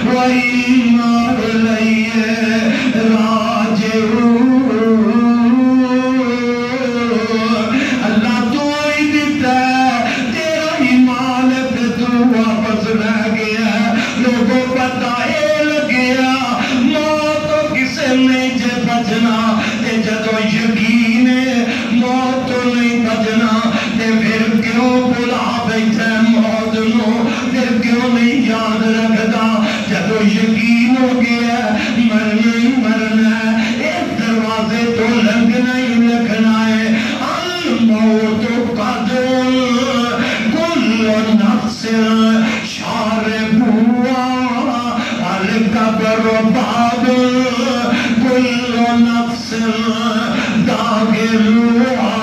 وَإِنَّا إِلَيْهِ راجعون۔ اللہ تو ہی دیتا ہے، تیرا ہی مالک، تو واپس رہ گیا۔ لوگوں پتہ اے لگیا موت تو کسے نہیں جے بچنا، تے جدو یقین ہے موت تو نہیں بچنا، تے پھر کیوں بلا بیٹھے موت نو، پھر کیوں نہیں یاد رکھتا؟ جدو یقین ہو گیا مرنا ہی مرنا ہے، ایک دروازے تو لنگنا ہی لکھنا ہے۔ الموت قدر کل نفس شاربها، القبر باب كل نفس داخلها۔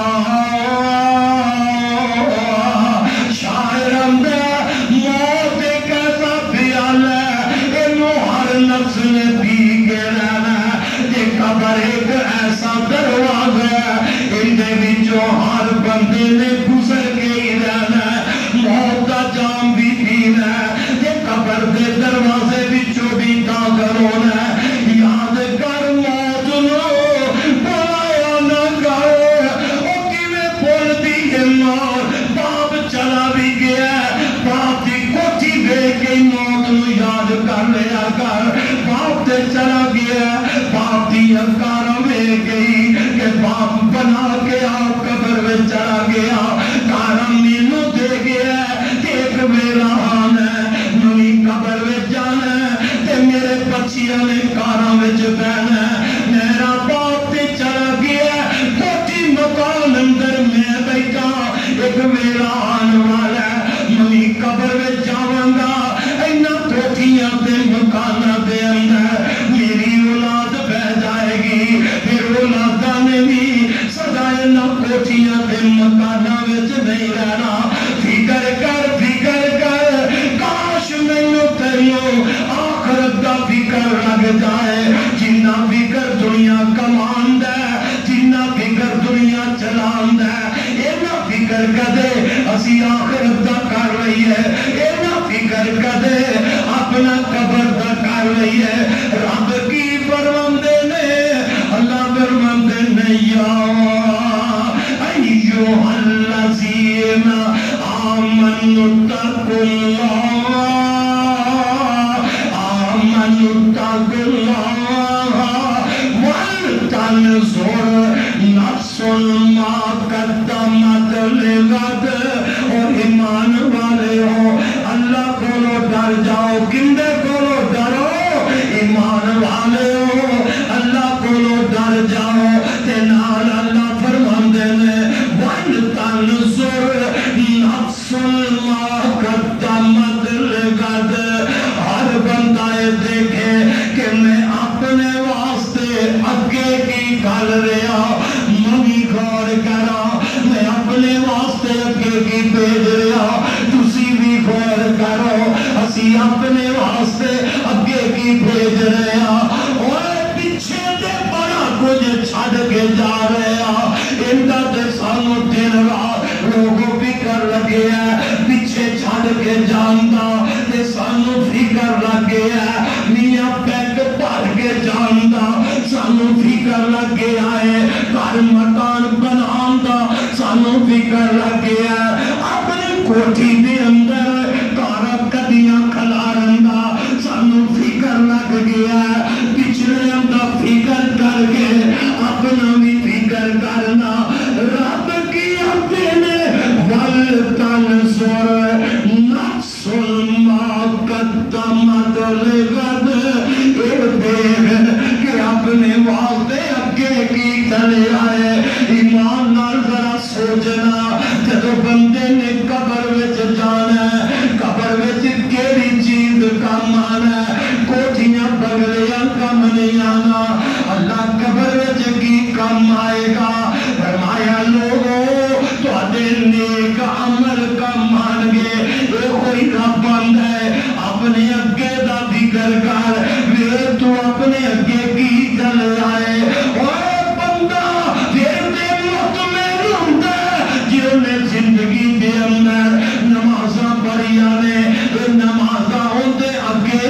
شاعرم دے موت ایک ایسا پیال ہے، انہوں ہر نفس نے پی کے رہنا ہے۔ یہ قبر ایک ایسا دروازہ ہے، اندے وچوں ہر بندے نے گزر کے ہی رہنا ہے، موت کا جام بھی پینا ہے۔ یہ قبر دے دروازے وچوں بھی داخل ہونا ہے۔ یاد کر موت نو بلایا نہ کر، او کیویں بول دی ہے موت، باپ چلا بھی گیا ہے، باپ دی کوٹھی دیکھ کے موت نو یاد کر لیا کر۔ باپ تے چلا گیا، باپ دی انکاراں ویکھ گئی کہ باپ بنا کے آپ قبر میں چلا گیا، کارم مینوں دے گیا کہ ایک میرا آن ہے، نوی قبر میں جانا ہے، تے میرے بچیاں نے کاراں وچ بہنا ہے۔ میرا باپ تے چلا گیا، کوٹھی مکان اندر میں بیٹھا، ایک میرا آن والا ہے، نوی قبر میں جاواں گا، اینا کوٹھیاں تے مکاناں دے اندر میری اولاد بہ جائے گی، پھر اولاداں نے بھی سدا اینا کوٹھیاں تے مکاناں وچ نہیں رہنا۔ فکر کر کاش مینوں تینوں آخرت دا فکر لگ جائے۔ جنہ فکر دنیا کماندا ہے، جنہ فکر دنیا چلاندا ہے، اینا فکر کدے اسی آخرت دا کر رہی ہے، اینا فکر کدے اپنا قبر دا کر رہی ہے۔ رب کی فرماندے نے، اللہ فرماندے نے، یا ایھا الذین آمنوا اتقوا اللہ ولتنظر نفس ما قدمت لغد۔ اور ایمان والے ہو اللہ کو ڈر جاؤ، کندے کو ڈرو؟ ایمان والے ہو اللہ کو ڈر جاؤ، تے نال اللہ فرماندے نے ولتنظر نفس ما قدمت لغد۔ ہر بندہ یہ دیکھے کہ میں اپنے واسطے اگے کی کر رہا، منی غور کرا، میں اپنے واسطے اگے کی بھیج رہا، تسی بھی غور کرو، اسی اپنے واسطے اگے کی بھیج رہا۔ اور پیچھے دے بڑا کچھ چھڑ کے جا رہا، اندہ دے سانو دن رات لوگوں فکر لگے ہے، پیچھے چھڑ کے جاندا تے سانو فکر لگے ہے، میاں بیگ بھر کے جاندا سانو فکر لگے ہے، گھر مکان بناندا سانو فکر لگے ہے، اپنی کوٹھی دے اندر کارا کدیاں کھلارندا سانو فکر لگ گیا ہے۔ پچھلے اندر فکر کر کے اپنا بھی فکر کرنا۔ رب کی اپنے وَلْتَنْظُرْ نَفْسٌ مَا قَدَّمَتْ لِغَدٍ۔ یہ دیکھ کہ اپنے واسطے اگے کی چلے آئے۔ ایمان نال ذرا سوچنا، جب بندے نے قبر وچ جانا ہے، قبر وچ کیڑی چیز کم آنا ہے؟ کوٹھیاں بنگلیاں کم نہیں آنا، اللہ قبر وچ کی کم آئے گا؟ فرمایا لوگوں تواڈے نیک عمل کم آن گے۔ اے کوئی رب آندا ہے اپنے اگے دا فکر کر، وے تو اپنے اگے کی چل آئے۔ اوے بندہ پھر تے مطمئن ہوندا ہے جنہوں نے زندگی دے اندر نمازاں پڑھیاں نے، نمازاں ہوندے اگے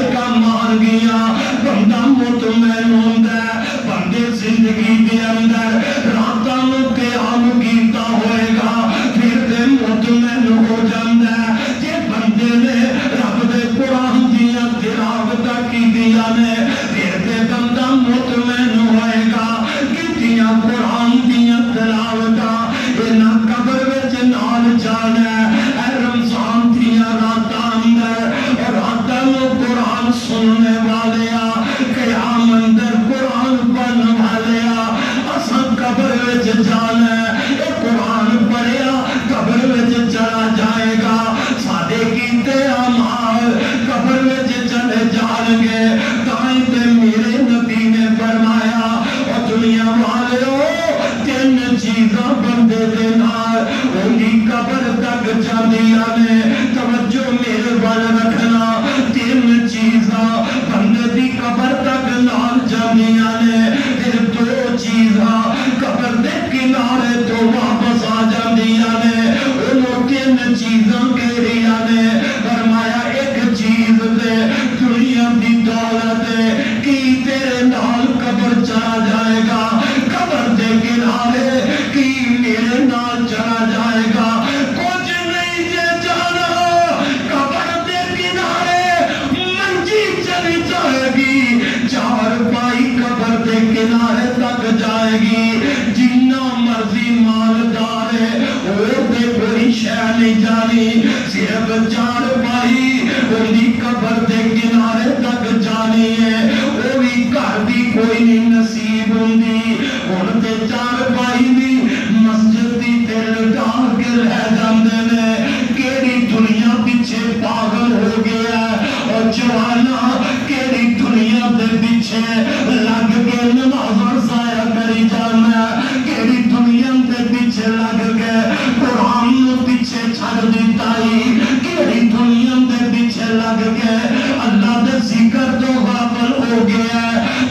جب چار پائی وہی قبر دے کنارے تک جانی ہے وہ بھی گھر دی کوئی نہیں نصیب ہوندی ہن تے چار پائی بھی مسجد دی تے لٹا کے لے جاندے نے کیڑی دنیا پیچھے پاگل ہو گیا اور جوانا کیڑی دنیا دے پیچھے لگ کے نمازاں ضائع کری جانا کیڑی دنیا دے پیچھے لگ کے قرآن نو پیچھے چھڑ دیتا ہی کیڑی دنیا دے پیچھے لگ کے اللہ دے ذکر تو غافل ہو گیا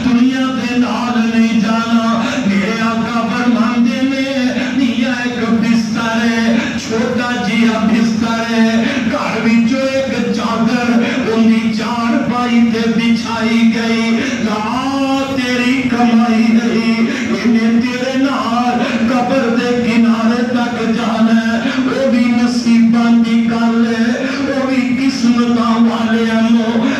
دنیا دے نال نہیں جانا میرے آقا فرماندے نے یہ ایک بستر ہے چھوٹا جیا بستر ہے گھر وچوں ایک چادر اندی چار پائی تے بچھائی گئی لا تیری کمائی نہیں انہیں تیرے نال قبر دے کنارے تک جانا ہے وہ بھی نصیباں دی گل ہے وہ بھی قسمتاں والے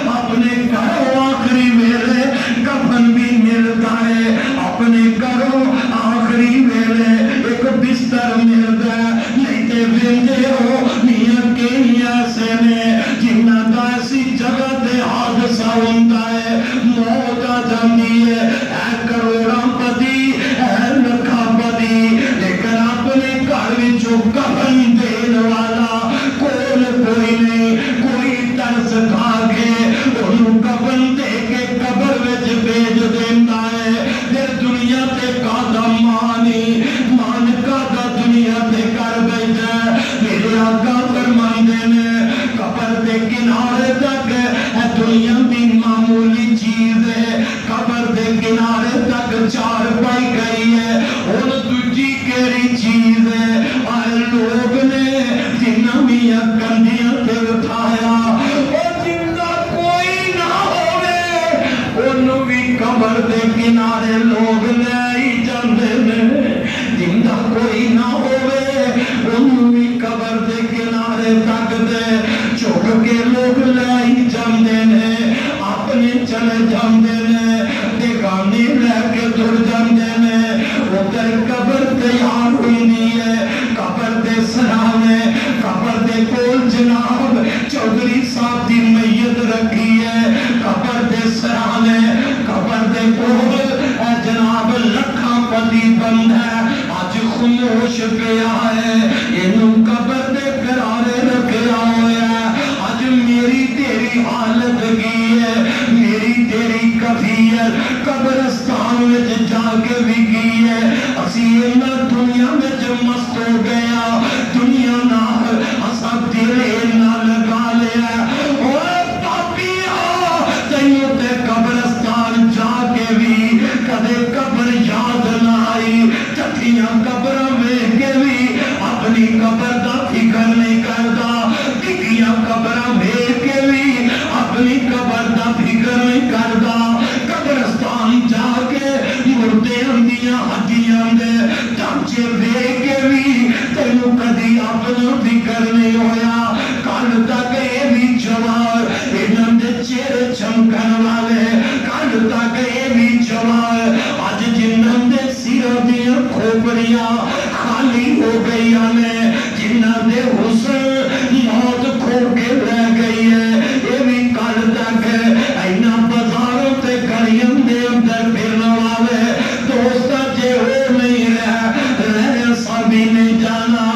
اپنے گھروں آخری ویلے کفن بھی ملتا ہے اپنے گھروں آخری ویلے ایک بستر ملتا ہے نہیں تے ویندے ہو میاں کئی ایسے نے جنہاں دا ایسی جگہ تے حادثہ ہوندا ہے موت آ جاندی ہے اے کروڑاں پتی اے لکھاں پتی لیکن اپنے گھر وچوں کفن دین والا کول کوئی نہیں کوئی ترس کھا کے انہوں کفن دے کے قبر وچ بھیج دیندا ہے پھر دنیا تے کادا مانی مان کادا دنیا تے کر بیٹھا میرے آقا فرماندے نے قبر دے کنارے تک ہے دنیا بھی معمولی چیز ہے قبر دے کنارے تک چار پائی گئی ہے اور دوجی کیڑی چیز ہے آئے لوگ نے جنہ میاں کندیاں تے اٹھایا اور جنہ کوئی نہ ہوئے انہوں بھی قبر دے کنارے لوگ لے ہی جاندے نے جنہ کوئی نہ ہوئے انہوں بھی قبر دے کنارے تک دے چھوڑ کے لوگ لے ہی جاندے نے اپنے چلے جاندے نے بیگانے لے کے دور جاندے نے ادھر قبر تیار ہوئی ہے قبر دے سرانے قبر دے کول جناب چودھری صاحب دی میت رکھی ہے قبر دے سرانے قبر دے کول جناب لکھاں پتی بند ہے آج خاموش پیا ہے انہوں قبر دے کنارے رکھیا ہوا ہے آج میری تیری حالت کی ہے میری تیری کفیت قبرستان میں جا کے بھی کی ہے اسی اللہ دنیا میں جب مست ہو گیا دنیا نال اسا تیرے نہ لگا لیا اور پاپیا تینوں تے قبرستان جا کے بھی کدے قبر یاد نہ آئی چٹیاں قبراں ویکھ کے بھی اپنی قبر دا فکر نہیں کرتا ٹکیاں قبراں ویکھ کے بھی اپنی قبر دا فکر نہیں کرتا قبرستان جا کے مردے اندیاں ہڈیاں دے ڈھانچے ویکھ کے بھی تینوں کدی اپنا فکر نہیں ہویا کل تک یہ بھی جوار انہاں دے چہرے چمکن والے کل تک یہ بھی جوار اج جنہاں دے سراں دیاں کھوپڑیاں خالی ہو گئی نے جنہاں دے حسن موت کھو کے رہ گئی ہے یہ بھی کل تک اینا بازاروں تے گلیاں دے اندر پھرنے والے دوستا جے ہو نہیں رہے سبھی نہیں جانا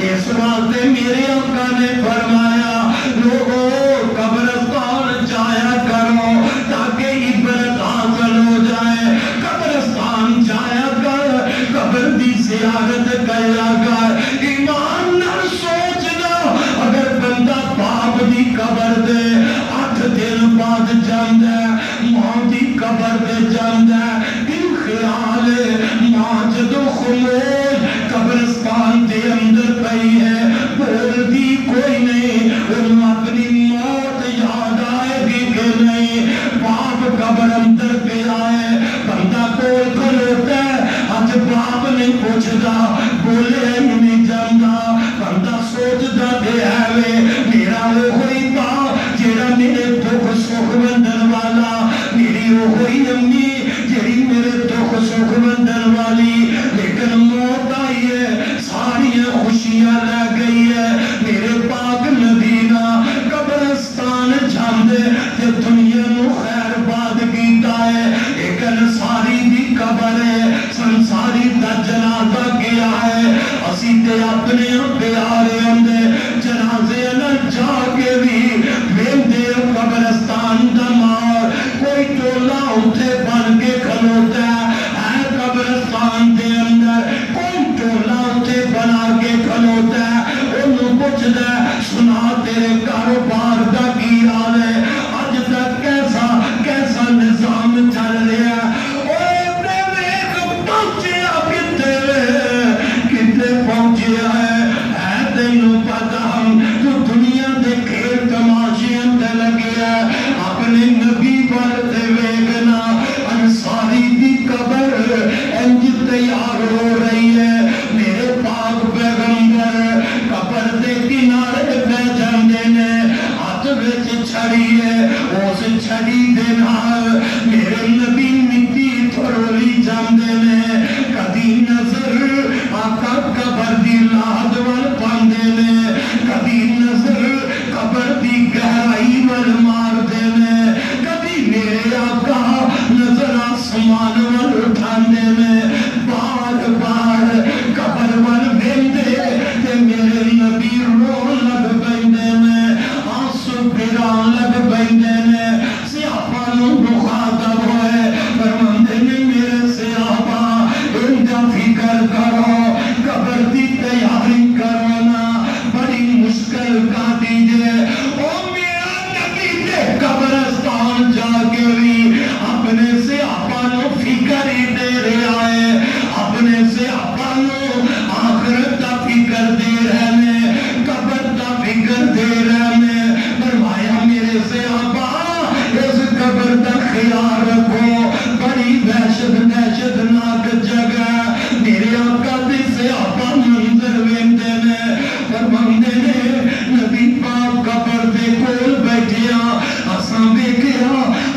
اس واسطے میرے آقا نے فرمایا لوگوں قبرستان جایا کرو تاکہ عبرت حاصل ہو جائے قبرستان جایا کر قبر دی زیارت کیا کر ایمان نہ سوچنا اگر بندہ باپ دی قبر دے 8 دن بعد جاندہ ماں دی قبر دے جاندہ دل خیال ماں جدو خموش قبرستان دے اندر پئی ہے بول دی کوئی نہیں انہوں اپنی موت یاد آئے گی کہ نہیں باپ قبر اندر پہ آئے بندہ کوئی کھلوتا ہے آج باپ نہیں پوچھتا بولے ہی نہیں جاندہ بندہ سوچتا کہ ہے میرا وہ ہوئی با جیڑا میرے دکھ سکھ بندن والا میری وہ ہوئی امی جیڑی میرے دکھ سکھ بندن والی لیکن موت آئی ہے ساری خوشیاں لے گئی ہے میرے پاک مدینہ اسی تے اپنے پیارے اندے جنازے نہ جا کے بھی ویندے قبرستان دا مار کوئی ٹولا اتھے بن کے کھلوتا ہے قبرستان دے اندر کوئی ٹولا اتھے بنا کے کھلوتا ہے انہوں پوچھتا ہے سنا تیرے کاروبار دا کی حال ہے آج تک کیسا نظام چل رہا ہے پہنچے ہے تینوں پتا ہم تو دنیا دے کھیل تماشے اندر لگے ہے اپنے نبی بڑھتے ویگنا انصاری دی قبر انج تیار ہو رہی ہے میرے پاک پیغمبر قبر دے کنارے پہ جاندے نے ہاتھ وچ چھڑی ہے اس چھڑی دے نال میرے نبی مٹی تھوڑی جاندے نے کدی نظر آقا قبر دی لاد وال پاندے نے کبھی نظر قبر دی گہرائی وال مار دے نے کبھی میرے آقا نظر آسمان وال اٹھاندے نے بار بار قبر وال ویندے تے میرے نبی رو لگ پیندے نے آنسو پھران لگ پیندے نے سیاپا نو مخاطب ہوئے فرماندے نے میرے سیاپا ان کا فکر کرو قبر دی تیاری کرونا بڑی مشکل کا دیجئے او میرا نبی دے قبرستان جا کے بھی اپنے سے اپنو فکر ہی دے رہا ہے اپنے سے اپنو آخرت دا فکر دے رہنے قبر دا فکر دے رہنے فرمایا میرے سے آبا اس قبر دا خیال رکھو بڑی دہشت ناک جگہ میرے آقا دے سے آقا منظر ویندے نے فرماندے نے نبی پاک قبر دے کول بیٹھیا اساں ویکھیا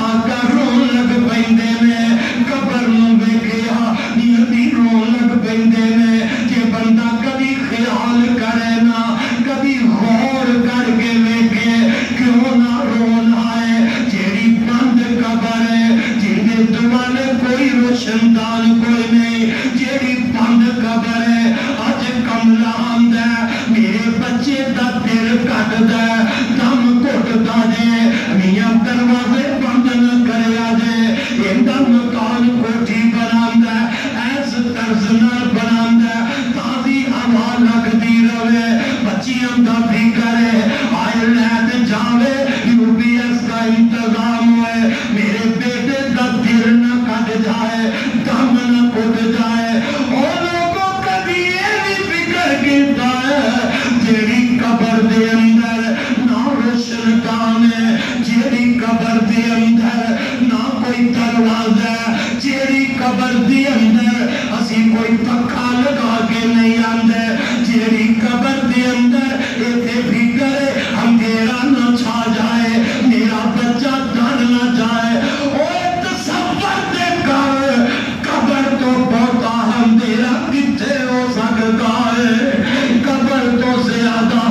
آقا رون لگ پیندے نے قبر نوں ویکھیا نبی رون لگ پیندے نے کہ بندہ کبھی خیال کرے نا کبھی غور کر کے ویکھے کیوں نہ رون آئے جیڑی بند قبر ہے جن دے دوالے کوئی روشن دان کوئی نہیں جیڑی بند قبر ہے آج کملا آمدہ میرے بچے دا دل کٹ دا دم کٹ دا جے میاں دروازے بند نہ کرے آجے اندہ مکان کوٹھی بناندہ ایس طرز نہ بناندہ تازی ہوا لگ دی روے بچی اندہ بھی کرے آئے لید جاوے یو بی ایس کا انتظام ہوئے میرے بیٹے دا دل نہ کٹ جائے دم نہ کٹ جائے اور لوگوں کبھی یہ بھی فکر کیتا ہے جیڑی قبر دے اندر نہ روشن کان ہے جیڑی قبر دے اندر نہ کوئی دروازہ جیڑی قبر دے اندر اسی کوئی پکھا لگا کے نہیں آندے جیڑی قبر دے اندر ایتے فکر اندھیرا نہ چھا جائے میرا بچہ ڈر نہ جائے اور تصور دے کر قبر تو بہتا اندھیرا کتھے ہو سکتا ہے قبر تو زیادہ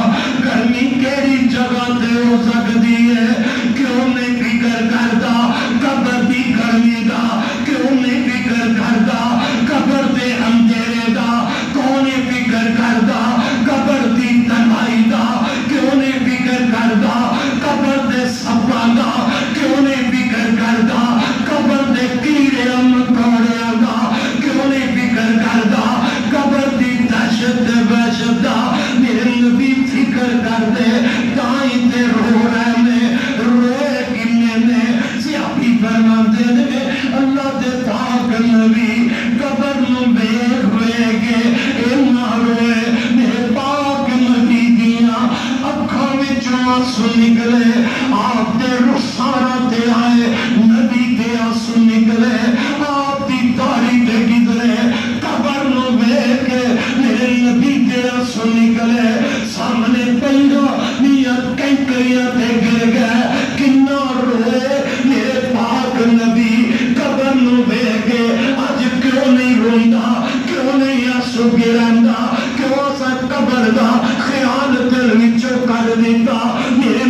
گرمی کیڑی جگہ تے ہو سکتی ہے کیوں نہیں فکر کرتا قبر دی گرمی دا کیوں نہیں فکر کرتا قبر دے اندھیرے دا کون فکر کرتا قبر دی تنہائی دا کیوں نہیں فکر کرتا قبر دے سپا دا کیوں نہیں فکر کرتا قبر دے کیڑے مکوڑے دا کیوں نہیں فکر کرتا قبر دی دہشت وحشت دا میرے نبی فکر کرتے تائیں تے رو رہنے روئے کنے نے سیاپی فرماندے نے اللہ دے پاک نبی قبر نو بیگ ہوئے گے اے نہ روئے میرے پاک نبی دیاں اکھاں وچوں آنسو نکلے آپ دے رخساراں تے آئے نبی دے آنسو نکلے آپ دی داڑھی تے گزرے قبر نو بیگ کے میرے نبی دے آنسو نکلے سامنے پہنگا نیت کنکریاں تے گر گئے کنہ روئے میرے پاک نبی قبر نو بیگ کے آج کیوں نہیں روندا کیوں نہیں آنسو گراندا کیوں سا قبر دا خیال دل وچوں کر دیتا میرے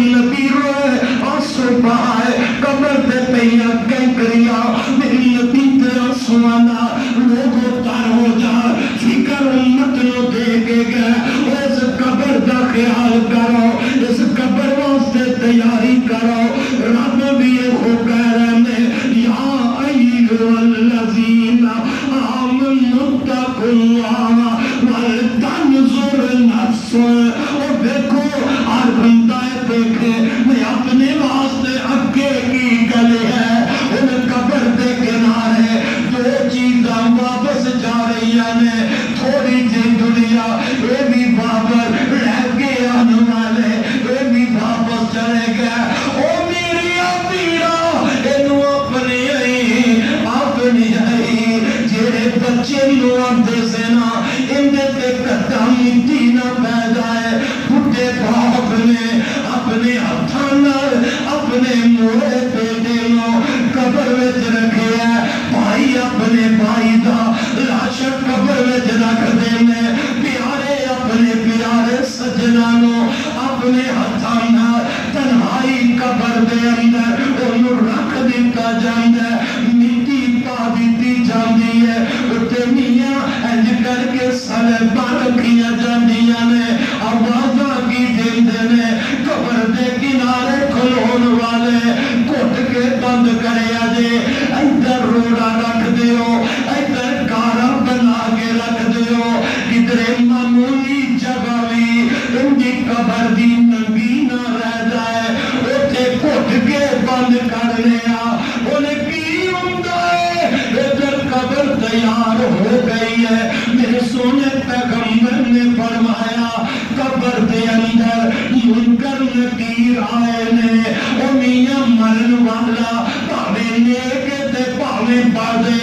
ہوئے بیٹے نو قبر وچ رکھیا بھائی اپنے بھائی دا لاش قبر وچ رکھ دینے پیارے اپنے پیارے سجنا نو اپنے ہتھاں نال تنہائی قبر دے اندر انہوں رکھ دیتا جاندا مٹی پا دیتی جاندی ہے اتے میاں انج کر کے سلباں رکھیاں جاندیاں نے آوازاں کی دیندے نے قبر دے کنارے کھلون والے گھٹ کے بند کریا جے ادھر روڑا رکھ دیو ادھر کارا بنا کے رکھ دیو کدھرے معمولی جگہ بھی ان کی قبر دی ننگی نہ رہ جائے اتے گھٹ کے بند کر لیا انہیں کی ہوندا ہے ادھر قبر تیار ہو گئی ہے میرے سونے پیغمبر نے فرمایا قبر دے اندر منکر نکیر آئے نے او میاں مرن والا پاوے نیک تے پاوے بادے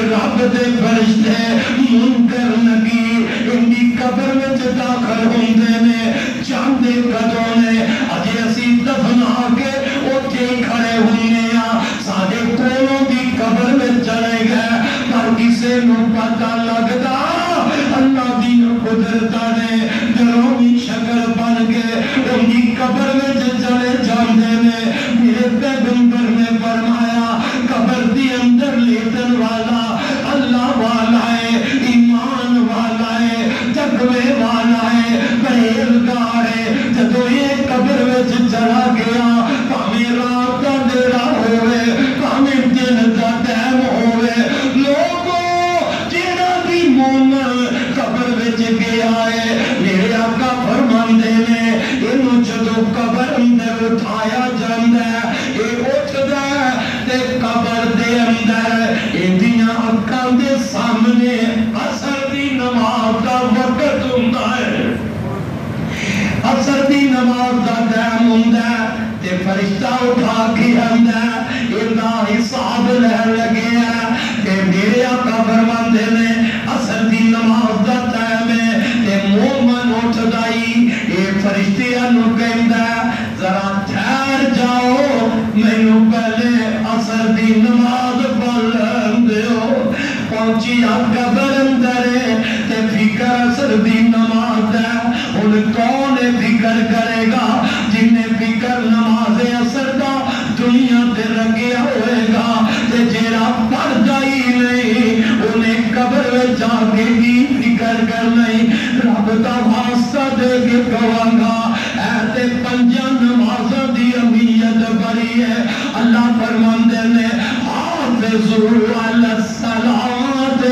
رب دے فرشتے منکر نکیر ان دی قبر وچ داخل ہوندے نے چاندے قدوں نے اجے اسی دفنا کے اوتھے کھڑے ہونے سارے کولوں دی قبر وچ چلے گئے پر کسے نو پتہ لگدا اللہ دی قدرت نے دروی شکل بن کے ان کی قبر وچ چلے جاندے نے میرے پیغمبر نے فرمایا قبر دی اندر لیٹن والا اللہ والا ہے ایمان والا ہے تقوی والا ہے پرہیزگار ہے جدوں یہ قبر وچ چلا گیا پاویں رات دا اندھیرا ہوئے پاویں دن دا ٹائم ہوئے لوگوں جیڑا بھی مومن قبر وچ گیا ہے میرے آقا فرماندے نے اینو جدوں قبر اندر اٹھایا جاندا ہے اے اٹھدا ہے تے قبر دے اندر ایندیاں اکھاں دے سامنے عصر دی نماز دا وقت ہوندا ہے عصر دی نماز دا ٹائم ہوندا ہے تے فرشتہ اٹھا کے آندا ہے ایندا حساب لہن لگے ہے تے میرے آقا فرماندے نے عصر دی نماز دا ٹائم ہے تے مومن اٹھدا ہی اے فرشتیاں نو کہندا ذرا ٹھہر جاؤ مینوں پہلے عصر دی نماز پڑھن دیو پہنچی قبر اندر تے فکر عصر دی نماز ہے ہن کون فکر کرے گا جن نے فکر نماز عصر دا دنیا تے رکھیا ہوئے گا تے جیڑا پڑھدا ہی نہیں انہیں قبر وچ جا کے بھی فکر کرنا ہی رب دا واسطہ دے کے کہاں گا اے تے پنجاں نمازاں دی اہمیت بڑی ہے اللہ فرماندے نے حافظوا علی الصلاۃ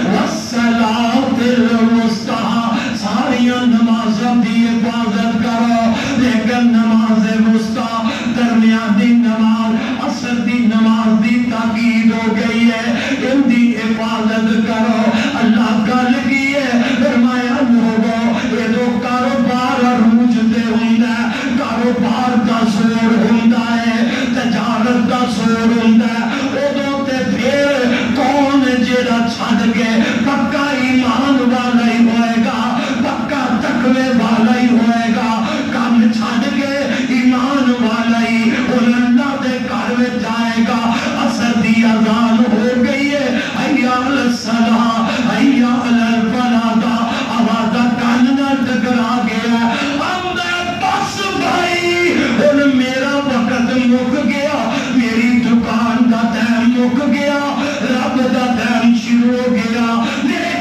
والصلاۃ الوسطی ساریاں نمازاں دی حفاظت کرو لیکن نماز وسطی درمیان دی نماز عصر دی نماز دی تاکید ہو گئی ہے ان دی حفاظت کرو اللہ گل کی ہے فرمایا لوگوں یہ جو کاروبار عروج تے ہوندا ہے کاروبار دا زور ہوندا ہے تجارت دا زور ہوندا ہے اودوں تے پھر کون جیڑا چھڈ کے پکا ایمان والا ہی ہوئے گا پکا تقوی والا ہی ہوئے گا کام چھڈ کے ایمان والا ہی ان اللہ دے گھر وچ جائے گا عصر دی اذان ہو گئی ہے حیا علی الصلاۃ حیا علی الفلاح دا آواز کان نال ٹکرا گیا بس بھائی ہن میرا وقت مک گیا میری دکان دا ٹائم مک گیا رب دا ٹائم شروع ہو گیا میرے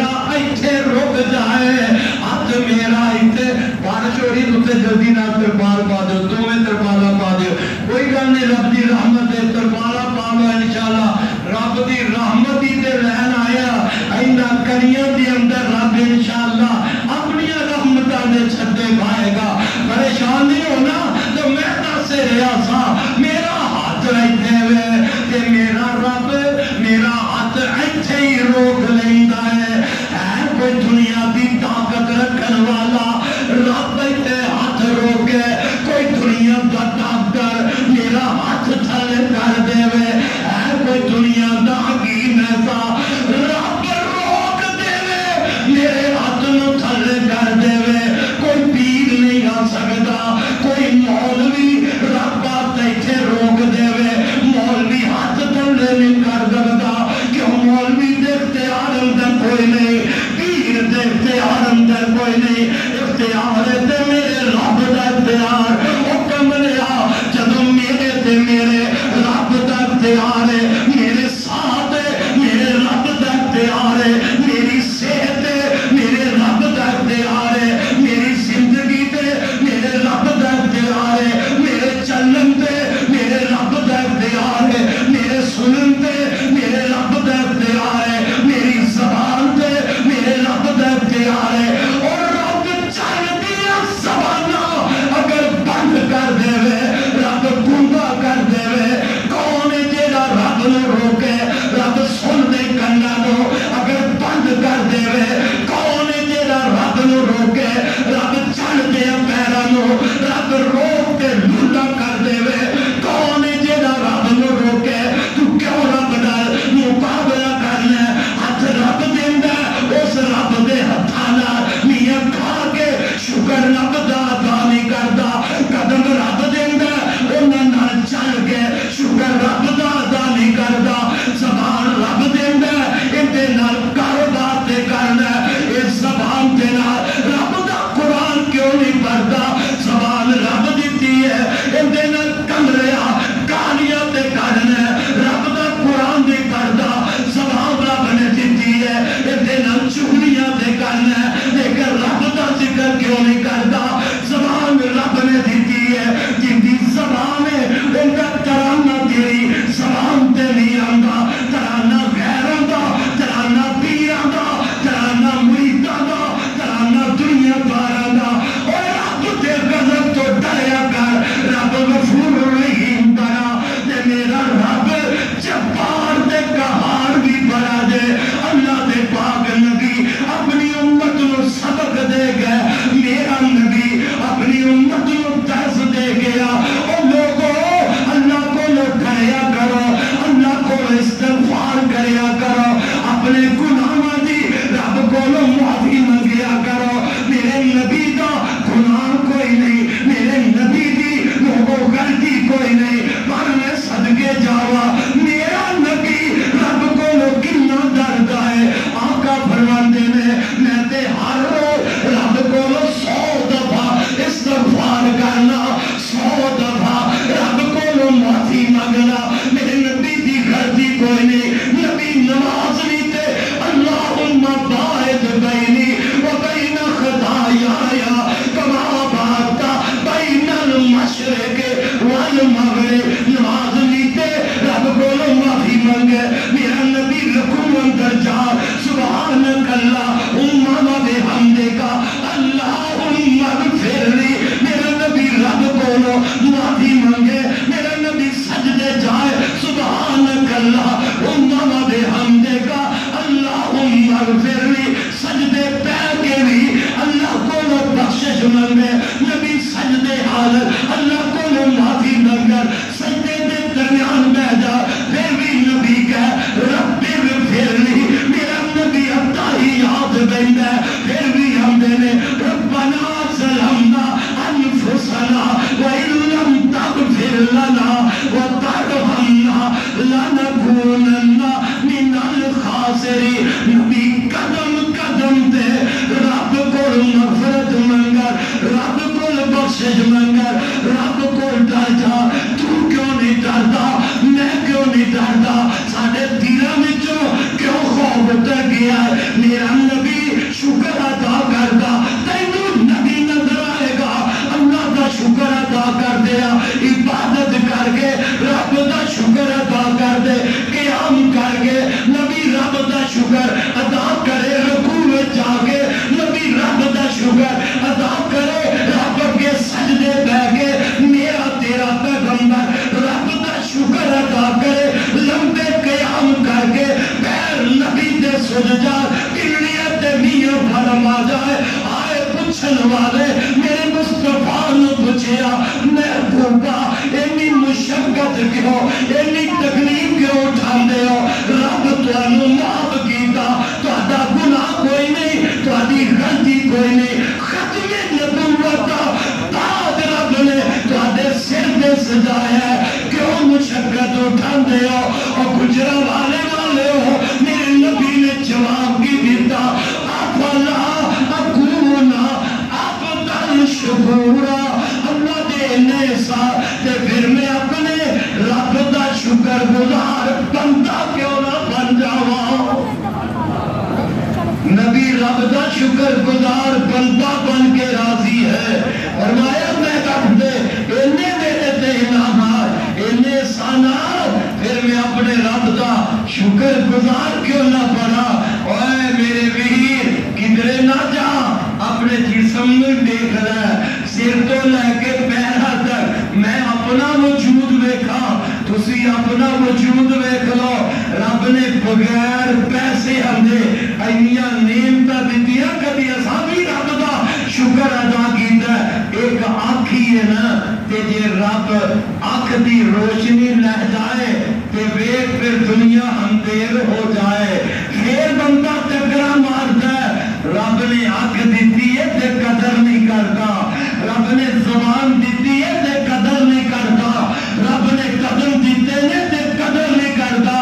میرا ایتھے رک جائے ہاتھ میرا ایتھے بارش ہو رہی تو جلدی نہ ترپال پا دو تمہیں ترپالا پا دو کوئی گل نہیں رب دی رحمت ہے ترپالا پا لو انشاءاللہ رب دی رحمت ہی تے لین آیا اینا کریاں دی اندر رب انشاءاللہ اپنی رحمتاں دے چھتے پائے گا پریشان نہیں ہونا تو میں دس رہا سا میرا ہاتھ ایتھے وے تے میرا رب میرا ہاتھ ایتھے ہی روک لیندا ہے کوئی دنیا دی طاقت رکھن والا رب ایتھے ہاتھ روکے کوئی دنیا دا ڈاکٹر میرا ہاتھ تھلے کر دے وے کوئی دنیا دا حکیم ایسا رب روک دے وے میرے ہاتھ نو تھلے کر دے وے کوئی پیر نہیں آ سکتا کوئی مولوی رب ایتھے روک دے وے مولوی ہاتھ تھلے نہیں کر سکتا کیوں مولوی دے اختیار اندر کوئی نہیں پیر دے اختیار اندر کوئی نہیں اختیار تے میرے رب دا اختیار حکم لیا جدو میرے تے میرے رب دا اختیار ہے میرے ساتھ میرے رب دا اختیار ہے میری صحت میرے رب دا اختیار ہے میری زندگی تے میرے رب دا اختیار ہے میرے چلن تے میرے رب دا اختیار ہے میرے سنن تے میرے رب دا اختیار ہے میری زبان تے میرے رب دا اختیار ہے اور رب چل دیا زبانہ اگر بند کر دے وے رب گنگا کر دے وے کون ہے جیڑا رب نو روکے رب سن دے کنا نو اگر بند کر دے وے کون ہے جیڑا رب نو روکے رب چل دے پیرا نو رب روک کے لوٹا کر دے وے کون ہے جیڑا رب نو روکے تو کیوں رب نال مقابلہ کرنا ہاتھ رب دیندا اس رب دے ہتھاں نال میاں کھا کے شکر رب دا ادا نہیں کردا قدم رب دیندا انہاں نال چل کے شکر رب دا ادا نہیں کردا زبان رب دیندا اندے نال کاروبار تے کرنا اس زبان دے نال رب دا قرآن کیوں نہیں پڑھدا زبان رب دتی ہے اندے نال کمریا گالیاں تے کرنا رب دا قرآن نہیں پڑھدا زبان رب نے دتی ہے اندے نال چغلیاں تے کرنا لیکن رب دا ذکر کیوں نہیں کردا زبان رب نے دیتی ہے جن دی زبان ہے ان کا ترانہ تیری زبان تے نہیں آندا ترانہ غیروں دا ترانہ پیراں دا ترانہ مریداں دا ترانہ دنیا داراں دا اور رب دے غضب تو ڈریا کر رب غفور رحیم بنا تے میرا رب جبار دے قہار بھی بنا دے اللہ دے پاک نبی اپنی امت نو سبق دے گئے میرا نبی اپنی امت نو درس دے گیا اور لوگوں اللہ کو لٹایا کرو اللہ کو استغفار کریا کرو اپنے گناہاں دی رب کو معافی منگیا کرو میرے نبی دا گناہ کوئی نہیں میرے نبی دی غلطی کوئی نہیں پر میں صدقے جاوا میرا نبی رب کو کتنا ڈردا ہے آقا فرماندے نے میں تے ہر روز رب کو 100 دفعہ استغفار کرنا 100 دفعہ رب کو معافی مانگنا میرے نبی دی غلطی کوئی نہیں نبی نماز نہیں تے اللہم باعد بینی و بین خطایا کما بارکت بین المشرق والمغرب نماز نہیں تے رب کو معافی مانگے میرا نبی رکوع اندر جا سبحانک اللہم و بحمدک اللہم اغفر لی میرا نبی رب کو معافی مانگے میرا نبی سجدے جائے سبحانک اللہم و بحمدک اللہم اغفر لی سجدے پہ کے بھی اللہ کو بخشش مانگے نبی سجدے حالت اللہ کو معافی مانگے سجدے دے درمیان بہ جا پھر بھی نبی کہہ رب اغفر لی میرا نبی اتحیات بیندا پھر بھی ہم دینے ربنا ظلمنا انفسنا وان لم تغفر لنا وترحمنا لنكونن من الخاسرین نبی قدم قدم تے رب کو مغفرت منگر رب کو بخشش منگر رب کو ڈر جا تو کیوں نہیں ڈردا میں کیوں نہیں ڈردا ساڈے دلاں وچوں کیوں خوف اتر گیا میرا نبی آ جائے. آئے پوچھن والے میرے مصطفیٰ نے پوچھیا محبوبہ اینی مشقت کیوں اینی تکلیف کیوں اٹھاندے ہو؟ رب تانوں معاف کیتا، تہاڈا گناہ کوئی نہیں، تہاڈی غلطی کوئی نہیں. ختم نبوت تاج رب نے تہاڈے سر تے سجایا ہے، کیوں مشقت اٹھاندے ہو؟ اور گجرا والے ہو. میرے نبی نے جواب کی دیتا افلا اکون عبدا شکورا. اللہ دے نیسا تے پھر میں اپنے رب دا شکر گزار بندہ کیوں نہ بن جاواں. نبی رب دا شکر گزار بندہ بن کے راضی ہے. فرمایا میں رب دے انہیں میرے تے انعامات انہیں احسانات، پھر میں اپنے رب دا شکر گزار کیوں نہ بنا. اوے میرے ویر کدھرے نہ جا، اپنے جسم میں دیکھ رہا ہے سر تو لے کے پیرا تک. میں اپنا وجود دیکھا، تسی اپنا وجود دیکھ لو. رب نے بغیر پیسے ہمیں اینیاں نعمتاں دتیاں، کبھی اساں بھی رب دا شکر ادا کیتا ہے. ایک آنکھ ہی ہے نا، تے جے رب آنکھ دی روشنی لے جائے تے ویکھ پھر دنیا اندھیر ہو جائے. پھر بندہ ٹکرا مارتا ہے. رب نے آنکھ دیتی ہے تے قدر نہیں کرتا، رب نے زبان دیتی ہے تے قدر نہیں کرتا، رب نے قدم دیتے ہیں تے قدر نہیں کرتا.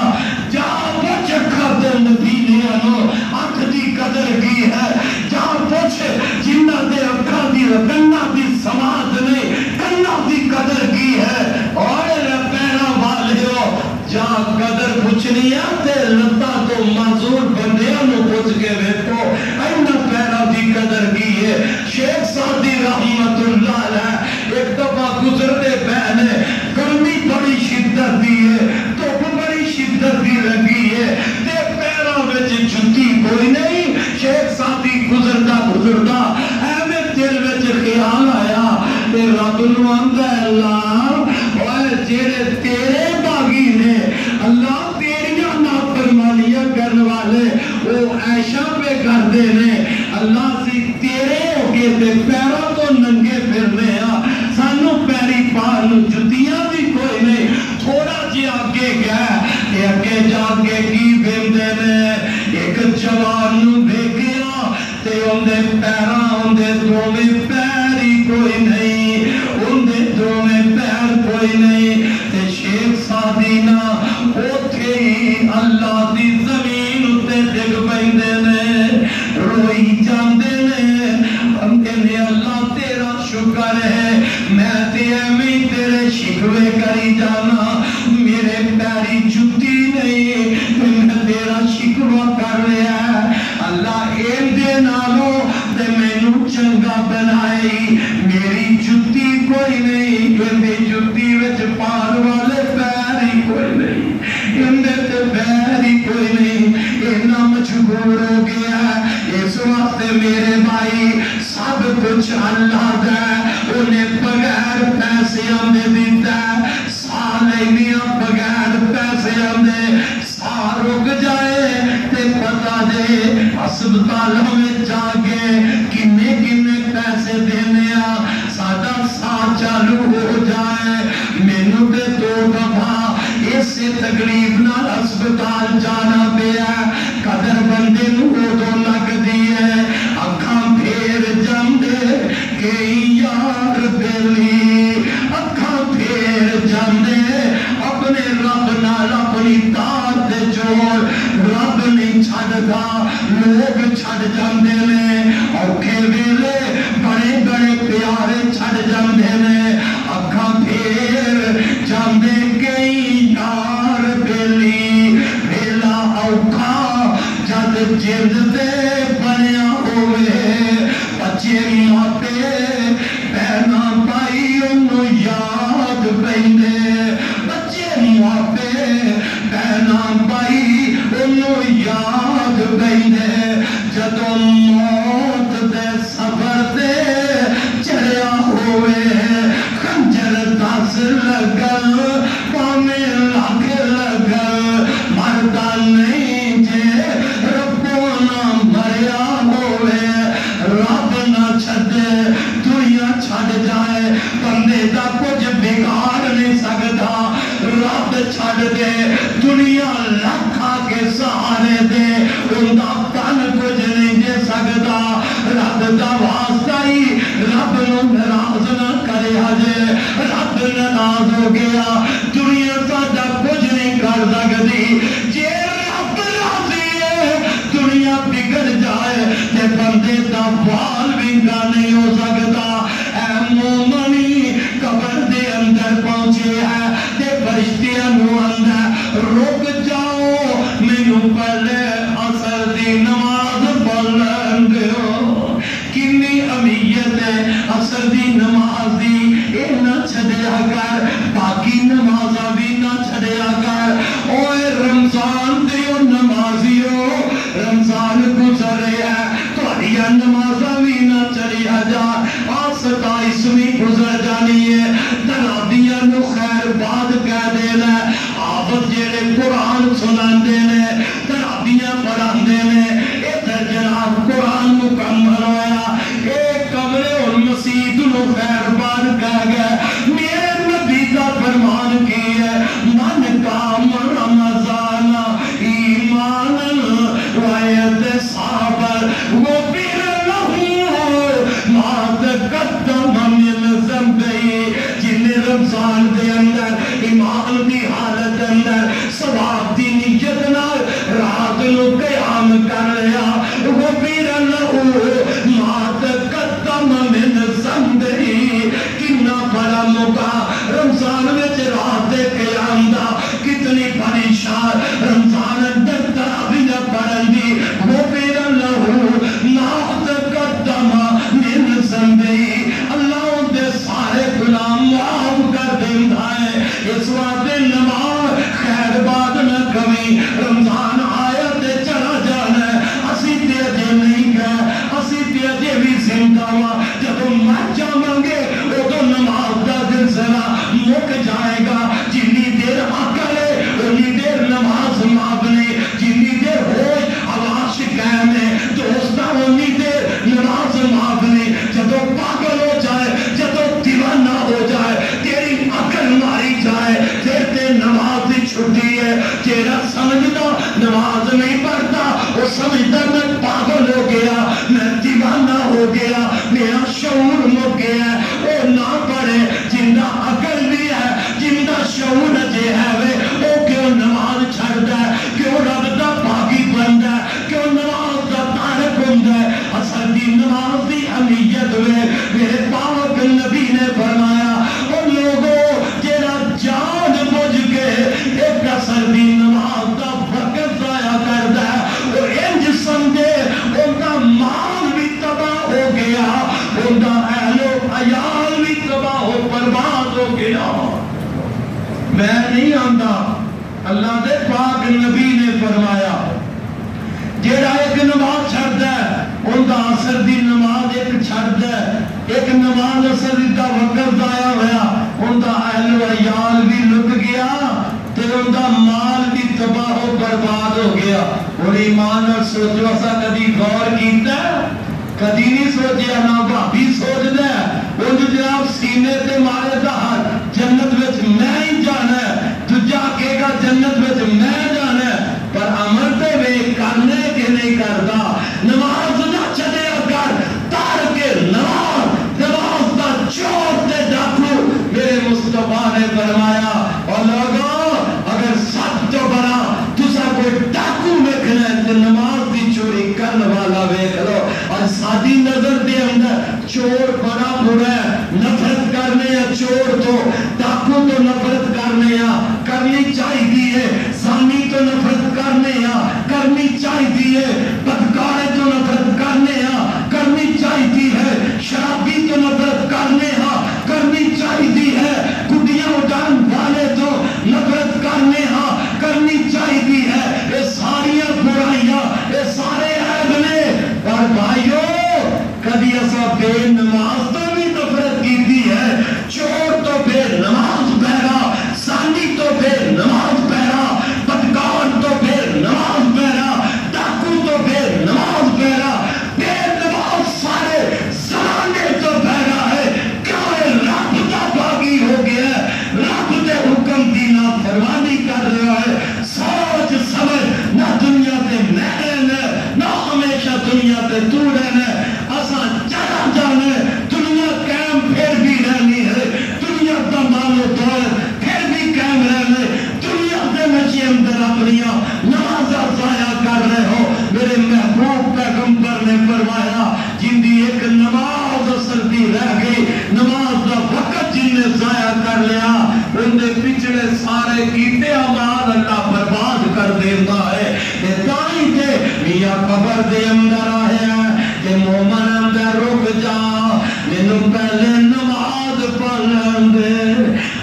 جہاں پوچھ خاتم مدینے والوں آنکھ دی قدر کی ہے، جہاں پوچھ جنہ دے اکھاں دی کناں دی سماعت نے کناں دی قدر کی ہے. اور پیرا والے ہو جہاں قدر پوچھنی ہے تے لتا تو معذور بندیاں نو پوچھ کے دیکھو اینا پیرا دی قدر کی ہے. شیخ سعدی رحمت اللہ علیہ ایک دفعہ گزرتے پہلے گرمی بڑی شدت دی ہے، دھوپ بڑی شدت دی لگی ہے تے پیرا وچ جُتی کوئی نہیں. شیخ سعدی گزرتا گزرتا ایویں دل وچ خیال آیا تے رب نو آندا اللہ اوے جڑے تیرے باغی نے اللہ تیریاں نافرمانیاں کرن والے وہ عیشاں پہ کردے نے، اللہ سی تیرے ہو کے تے پیروں تو ننگے پھرنے ہاں، سانو پیری پان جتیاں بھی کوئی نہیں. تھوڑا جی آگے گیا کہ اگے جا کے کی بیندے نے ایک جوان نو دیکھیا تے اندے پیراں اندے دوویں پیر ہی کوئی نہیں، اندے دوویں پیر کوئی نہیں. تے شیخ سعدی نا اوتھے ہی اللہ دی زمین اتے ڈگ پیندے نے، روئی جاندے نے. ہم کہنے اللہ تیرا شکر ہے میں تے ایویں تیرے شکوے کری جانا، میرے پیری جُتی نہیں، میں تیرا شکوہ کر رہا ہے. اللہ این دے نالوں تے مینوں چنگا بنائی، میری جُتی کوئی نہیں، اندے جُتی وچ پار والے پیر ہی کوئی نہیں، اندے تے پیر ہی کوئی نہیں. اینا مجبور ہو گیا اس وقت میرے بھائی سب کچھ اللہ دا انہیں بغیر پیسے ہمیں دیتا ہے. سالینیاں بغیر پیسے ہمیں سال رک جائے تے پتا دے ہسپتالوں میں جا کے کنے کنے پیسے دینے ساڈا سال چالو ہو جائے. مینوں تے دو دفعہ اسے تکلیف نال ہسپتال جانا پیا. قدر بندے نو ادو لگدی ہے اکھاں پھیر جاندے کہ یار بیلی، اکھاں پھیر جاندے اپنے رب نال اپنی تار تے جوڑ. رب نہیں چھڈدا، لوگ چھڈ جاندے نے، اوکھے ویلے بڑے بڑے پیارے چھڈ جاندے نے. اکھاں پھیر جاندے کئی یار بیلی، ویلا اوکھا جد جلد تے بنیا ہوئے بچے ماتے پہنا پائی انہوں یاد پیندے. بچے ماتے پہنا پائی انہوں یاد پیندے. جدوں موت دے سفر تے چڑھیا ہوئے خنجر دس لگل پاویں لگ لگل مردہ نہیں جے ربوں نہ مریا ہوئے. دا واسطہ ہی رب نو ناراض نہ کرے ہجے رب ناراض ہو گیا دنیا ساڈا کچھ نہیں کر سکتی جے رب راضی ہے دنیا بگڑ جائے تے بندے دا وال ونگا نہیں ہو سکتا اے مومنی قبر دے اندر پہنچے ہے تے فرشتیاں نو اندر رک جاؤ مینوں پہلے عصر دی نماز پڑھ لین دیو کنی اہمیت ہے عصر دی نماز دی اے نہ چھڈیا کر باقی نمازاں بھی نہ چھڈیا کر اوے رمضان دیو نمازیو رمضان گزر رہا ہے تہاڈیاں نمازاں بھی نہ چڑیا جا آ 27ویں گزر جانی ہے ترابیاں نو خیر باد کہہ دینا آپ جڑے قرآن سناندے نے ترابیاں پڑھاندے نے ادھر جناب قرآن مکمل ہویا اے قبر المسیح نو خیر باد کہہ گئے میرے نبی کا فرمان کی ہے من کام رمضان ایمان وایت صابر وہ پیر لہو ما تقدم من ذنبی جن رمضان دے اندر ایمان دی حالت اندر ثواب دی نیت نال رات نو قیام کر لیا وہ پیر لہو ما تقدم من ذنبی کتنا بڑا موقع رمضان وچ رات دے قیام دا کتنی بڑی شان رمضان اندر تراویح پڑھن دی وہ پیر لہو ما تقدم من ذنبی اللہ دے سارے گناہ معاف کر دیندا ہے اس واسطے نماز خیر باد نہ کمی رمضان آیا تے چلا جانا ہے اسی تے اجے نہیں گئے اسی تے اجے بھی زندہ ہوا جب مر جاواں گے اودوں نماز دا سلسلہ مک جائے گا جنی دیر عقل ہے انی دیر نماز معاف نہیں جنی دیر ہوش حواس قائم ہے دوستاں انی دیر نماز معاف نہیں جدوں پاگل ہو جائے جدوں دیوانہ ہو جائے تیری عقل ماری جائے پھر تے نماز دی چھٹی ہے تیرا سمجھنا نماز نہیں پڑھتا وہ سمجھتا میں پاگل ہو گیا میں دیوانہ ہو گیا میرا شعور مک گیا وہ نہ پڑھے جن دا عقل بھی ہے جن دا شعور اجے ہے وہ کیوں نماز چھڑدا ہے کیوں رب دا باغی بندا ہے کیوں نماز دا تارک ہوندا ہے اصل دی نماز دی اہمیت میرے پاک نبی نے فرمایا او لوگوں جڑا جان بوجھ کے ایک اصل دی نماز دا وقت ضائع کردا ہے وہ انج سمجھے ان کا مال بھی تباہ ہو گیا ان کا اہل و عیال بھی تباہ ہو برباد ہو گیا میں نہیں آندا اللہ دے پاک نبی نے فرمایا جیڑا ایک نماز چھڑدا ہے ان دا عصر دی نماز ایک چھڑدا ہے ایک نماز عصر دا وقت ضائع ہویا ان دا اہل و عیال بھی لٹ گیا تے ان دا مال بھی تباہ و برباد ہو گیا اور ایمان اور سوچو اسا کدی غور کیتا کدی نہیں سوچیا نہ بھابی سوچدا ہے وہ جناب سینے تے مارے دا جنت وچ میں ہی جانا ہے دوجا کہے گا جنت وچ میں جانا ہے پر عمل تے وے کرنے کہ نہیں کردا نماز نہ چھڈیا کر تار کے نماز دا چور تے ڈاکو میرے مصطفیٰ نے فرمایا اور لوگوں اگر سب تو بڑا تسا کوئی ڈاکو ویکھنا ہے تے نماز دی چوری کرنے والا ویکھ لو اور سادی نظر دے اندر چور بڑا برا ہے نفرت کرنے یا چور تو ڈاکو تو نفرت کرنے یا کرنی چاہیے ہے زانی تو نفرت کرنے یا کرنی چاہیے ہے بدکارے تو نفرت کرنے یا کرنی چاہیے ہے شرابی تو نفرت کرنے یا کرنی چاہیے ہے گڈیاں اڑان والے تو نفرت کرنے یا کرنی چاہیے ہے یہ ساری برائیاں یہ سارے عیب نے پر بھائیو کبھی ایسا بے نماز تو بھی نفرت کی ہے چور تو بے نماز پہرا سانی تو بے نماز پہرا بدکار تو بے نماز پہرا ڈاکو تو بے نماز پہرا بے نماز سارے زنانے تو پہرا ہے کیا رب کا باغی ہو گیا ہے رب دے حکم دی نافرمانی کر رہا ہے سوچ سمجھ نہ دنیا تے میں رہنا نہ ہمیشہ دنیا تے تو رہنا اساں قبر دے اندر آیا کہ مومن اندر رک جا مینوں پہلے نماز پڑھ لین دے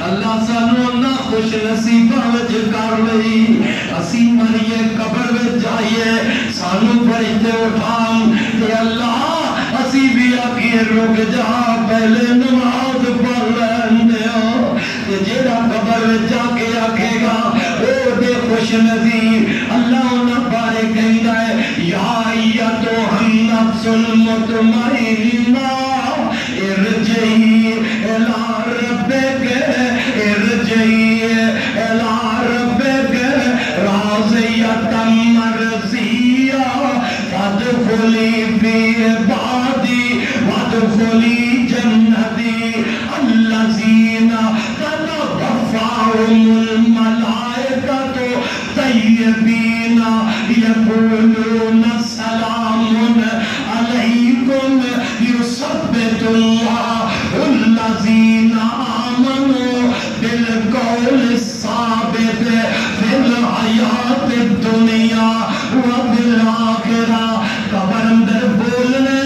اللہ سانو نہ خوش نصیباں وچ کر لئی اسی مریے قبر وچ جائیے سانو فرشتے اٹھان تے اللہ اسی بھی آکھیے رک جا پہلے نماز پڑھ لین دیو تے جیڑا قبر وچ جا کے آکھے گا او دے خوش نصیب اللہ انہاں بارے کہندا ہے یا ایتھا النفس المطمئنہ ارجعی الی ربک ارجعی الی ربک راضیۃ مرضیہ فادخلی فی عبادی وادخلی جنتی الذین تتوفاہم الملائکۃ طیبین یقولون سلام علیکم یثبت اللہ الذین آمنوا بالقول الثابت فی الحیاۃ الدنیا وفی الآخرہ قبر اندر بولنے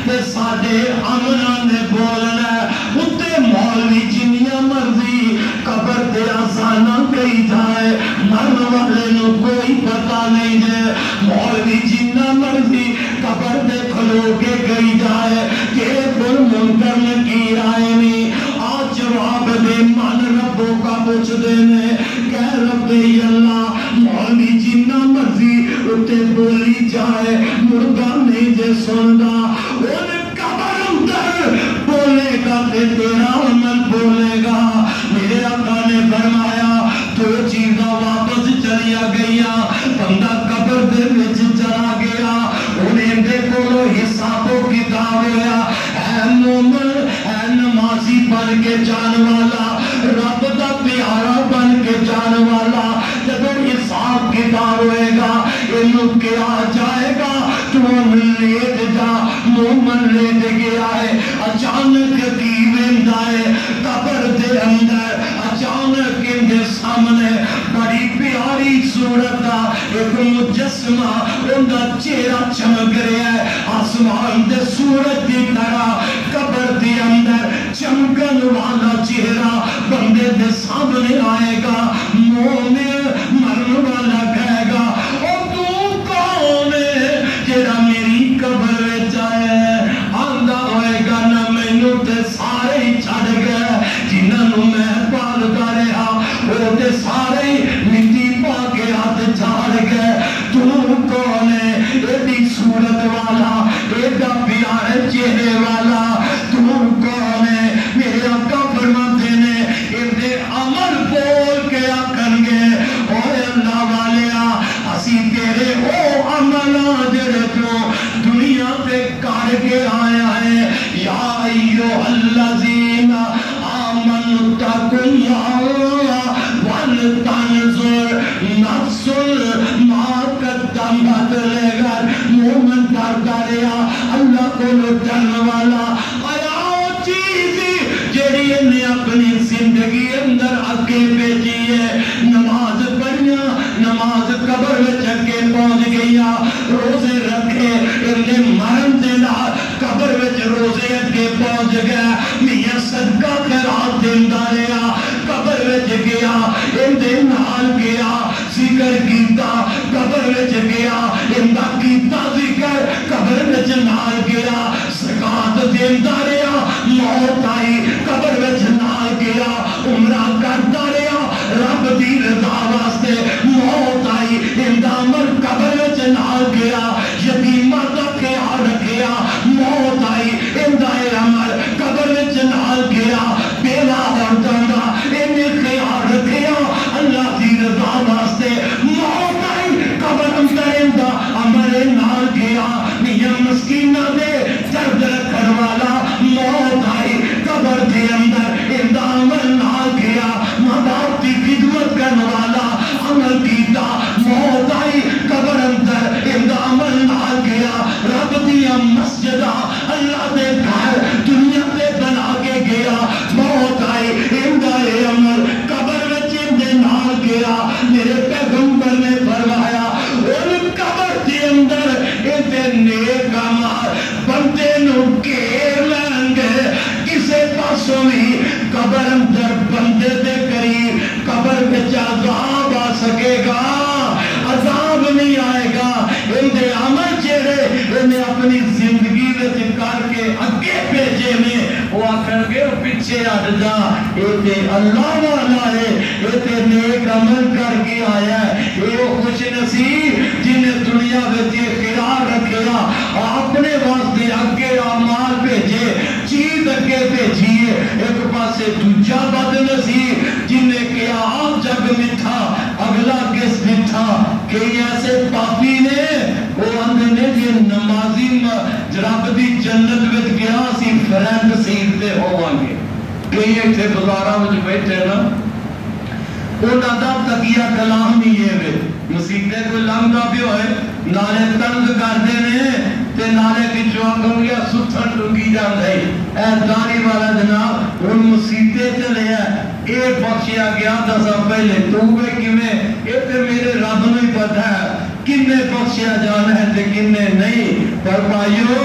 تے ساڈے امنا نے بولنا اتے مولوی جنیاں مرضی قبر تے آسانا کئی جائے مرن والے نو کوئی پتہ نہیں جے مولوی جنہ مرضی قبر تے کھلو کے گئی جائے کہ پر منکر نے کی رائے نہیں آج جواب دے من ربوں کا پوچھ دینے کہ رب اللہ مولوی جنہ مرضی اتے بولی جائے مردہ نہیں جے سندا انہیں قبر اندر بولے گا تے تیرا عمل بولے گا میرے آقا نے فرمایا دو چیزاں واپس چلیا گیا بندہ قبر دے وچ چلا گیا انہیں دے کولو حساب و کتاب ہویا اے مومن اے نمازی بن کے جان والا رب دا پیارا بن کے جان والا جب حساب کتاب ہوئے گا انہوں کیا جائے گا تو لیٹ جا مومن لیٹ گیا ہے اچانک دیویں دائے قبر دے اندر اچانک ان دے سامنے بڑی پیاری صورت دا ایک مجسمہ ان دا چہرہ چمک رہا ہے آسمان دے سورج دی طرح قبر دے اندر چمکن والا چہرہ بندے دے سامنے آئے گا مومن مرن والا کہے گا او تو کون ہے جیڑا میری قبر وچ آئے آندا ہوئے گا نہ مینوں تے سارے ہی چھڈ گئے جنہاں نوں میں پالدا رہا وہ تے سارے مٹی پا کے ہاتھ جھاڑ گئے تو کون ہے ایڈی صورت والا ایڈا پیارے چہرے والا تو کون ہے میرے آقا فرماتے ہیں اندے عمل بول کے آکھن گے اوے اللہ والیا اسی تیرے او عملہ جڑے تو دنیا پہ کر کے آیا ہے یا ایھا الذین آمنوا اتقوا اللہ ولتنظر نفس ما قدمت لغد مومن ڈرتا رہا اللہ کو ڈرنے والا آیا چیز جیڑی نے اپنی زندگی اندر اگے بھیجی ہے نماز پڑھیا نماز قبر وچ اگے پہنچ گیا روزے رکھے انہیں مرن دے نال قبر وچ روزے اگے پہنچ گیا میاں صدقہ خیرات دیندا رہا قبر وچ گیا اندے نال گیا ذکر کیتا قبر وچ گیا اندا کیتا ذکر قبر وچ نال گیا زکات دیندا رہا موت آئی قبر وچ نال گیا عمرہ کردا رہا رب دی رضا واسطے موت آئی اندا عمل قبر وچ نال گیا یتیماں دا خیال رکھیا موت آئی اندا عمل قبر وچ نال گیا بیوہ عورتاں دا انہیں خیال رکھیا اللہ دی رضا واسطے موت آئی قبر اندر اندا عمل نال گیا میاں مسکینہ دے درد رکھن والا موت آئی قبر دے اندر اندا عمل نال گیا ماں باپ کی خدمت کرنے والا عمل کیتا موت آئی قبر اندر اندا عمل نال گیا رب دیا مسجدہ اللہ دے گھر دنیا دے بنا کے گیا موت آئی اندا عمل قبر وچ اندے نال گیا میرے پیغمبر نے فرمایا ان قبر دے اندر بندے دے قریب قبر وچ عذاب آ سکے گا، عذاب نہیں آئے گا۔ ان دے عمل جڑے انہیں اپنی زندگی وچ کر کے اگے بھیجے نے، وہ آکھن گے پیچھے ہٹ جا، یہ تے اللہ والا ہے، یہ تے نیک عمل کر کے آیا ہے۔ یہ وہ خوش نصیب جنہیں دنیا وچ خیال رکھیا، اپنے واسطے اگے اعمال بھیجے، چیز اگے بھیجیے۔ ایک پاسے دوجا بد نصیب جنہیں کیا آپ جگ میٹھا اگلا کس میٹھا۔ کئی ایسے پاپی نے وہ اندر نے جی نمازی رب دی جنت وچ گیا سی فرنٹ سیٹ تے ہوواں گے۔ کئی ایتھے بازاراں وچ بیٹھے نا، انہاں دا تکیہ کلام ہی ہے، مسیطے کوئی لنگا بھی ہوئے نالے تنگ کردے نے تے نالے کی چوانگوں گیا ستھن ٹنگی جان دائی۔ اے داری والا جناب ان مسیطے چلے ہیں، اے بخشیا گیا دسا پہلے تو ہوئے کیویں، اے تے میرے رب نو ہی پتہ ہے کنے بخشیا جانا ہے تے کنے نہیں۔ فرمائیو